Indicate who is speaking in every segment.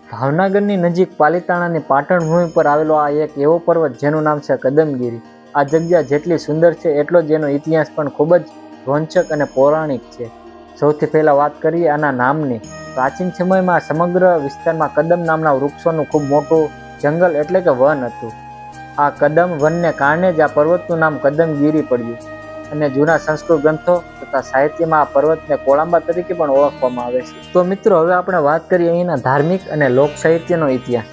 Speaker 1: ભાવનગરની નજીક પાલિતાણાની પાટણ ભૂમિ પર આવેલો આ એક એવો પર્વત જેનું નામ છે કદમગીરી. આ જગ્યા જેટલી સુંદર છે એટલો જ એનો ઇતિહાસ પણ ખૂબ જ રોંચક અને પૌરાણિક છે. સૌથી પહેલાં વાત કરીએ આના નામની. પ્રાચીન સમયમાં સમગ્ર વિસ્તારમાં કદમ નામના વૃક્ષોનું ખૂબ મોટું જંગલ એટલે કે વન હતું. આ કદમ વનને કારણે જ આ પર્વતનું નામ કદમગીરી પડ્યું અને જૂના સંસ્કૃત ગ્રંથો તથા સાહિત્યમાં આ પર્વતને કોળંબા તરીકે પણ ઓળખવામાં આવે છે. તો મિત્રો, હવે આપણે વાત કરીએ અહીંના ધાર્મિક અને લોક સાહિત્યનો ઇતિહાસ.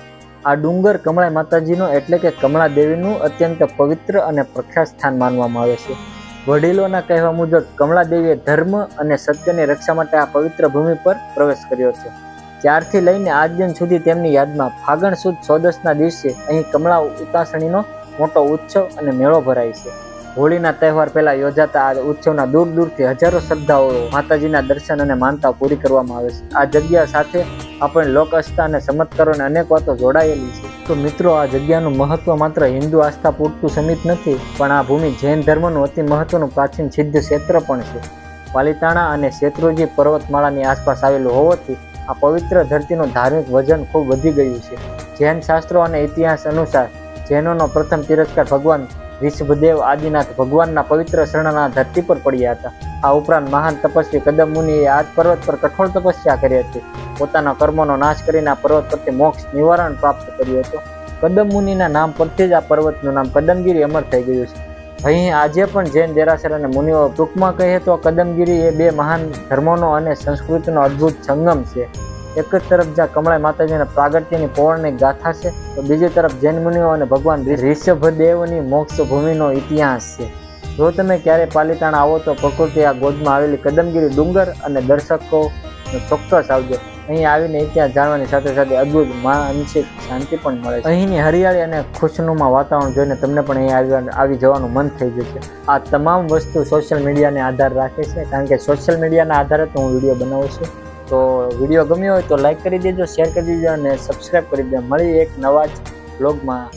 Speaker 1: આ ડુંગર કમળા માતાજીનો એટલે કે કમળા દેવીનું અત્યંત પવિત્ર અને પ્રખ્યાત સ્થાન માનવામાં આવે છે. વડીલોના કહેવા મુજબ કમળા દેવીએ ધર્મ અને સત્યની રક્ષા માટે આ પવિત્ર ભૂમિ પર પ્રવેશ કર્યો છે. ત્યારથી લઈને આજ દિન સુધી તેમની યાદમાં ફાગણ સુદ 14ના દિવસે અહીં કમળા ઉતાસણીનો મોટો ઉત્સવ અને મેળો ભરાય છે. હોળીના તહેવાર પહેલા યોજાતા આ ઉત્સવના દૂર દૂરથી હજારો શ્રદ્ધાળુઓ માતાજીના દર્શન અને માનતા પૂરી કરવામાં આવે છે. આ જગ્યા સાથે આપણે લોક આસ્થા અને ચમત્કારોને અનેક વાતો જોડાયેલી છે. તો મિત્રો, આ જગ્યાનું મહત્વ માત્ર હિન્દુ આસ્થા પૂરતું સીમિત નથી, પણ આ ભૂમિ જૈન ધર્મનું અતિ મહત્વનું પ્રાચીન સિદ્ધ ક્ષેત્ર પણ છે. પાલિતાણા અને શેત્રુંજી પર્વતમાળાની આસપાસ આવેલું હોવાથી આ પવિત્ર ધરતીનું ધાર્મિક વજન ખૂબ વધી ગયું છે. જૈન શાસ્ત્રો અને ઇતિહાસ અનુસાર જૈનોનો પ્રથમ તિરસ્કાર ભગવાન ઋષભદેવ આદિનાથ ભગવાનના પવિત્ર શરણના ધરતી પર પડ્યા હતા. આ ઉપરાંત મહાન તપસ્વી કદમ મુનિએ આ પર્વત પર કઠોર તપસ્યા કરી હતી. પોતાના કર્મોનો નાશ કરીને આ પર્વત પરથી મોક્ષ નિવારણ પ્રાપ્ત કર્યું હતું. કદમ મુનિના નામ પરથી જ આ પર્વતનું નામ કદમગીરી અમર થઈ ગયું છે. અહીં આજે પણ જૈન દેરાસર અને મુનિઓ, ટૂંકમાં કહીએ તો કદમગીરી એ બે મહાન ધર્મોનો અને સંસ્કૃતિનો અદ્ભુત સંગમ છે. એક જ તરફ જ્યાં કમળા માતાજીના પ્રાગટ્યની પૌરાણિક ગાથા છે, તો બીજી તરફ જૈન મુનિઓ અને ભગવાન ઋષભદેવની મોક્ષ ભૂમિનો ઇતિહાસ છે. જો તમે ક્યારે પાલિતાણા આવો તો પ્રકૃતિ આ ગોદમાં આવેલી કદમગીરી ડુંગર અને દર્શકો ચોક્કસ આવજો. અહીં આવીને ઇતિહાસ જાણવાની સાથે સાથે અદ્ભુત માનસિક શાંતિ પણ મળે છે. અહીંની હરિયાળી અને ખુશનુમા વાતાવરણ જોઈને તમને પણ અહીં આવી જવાનું મન થઈ જશે. આ તમામ વસ્તુ સોશિયલ મીડિયાને આધાર રાખે છે, કારણ કે સોશિયલ મીડિયાના આધારે તો હું વિડીયો બનાવું છું. તો વિડીયો ગમ્યો હોય તો લાઈક કરી દેજો, શેર કરી દેજો અને સબસ્ક્રાઈબ કરી દેજો. મળી એક નવા જ બ્લોગમાં.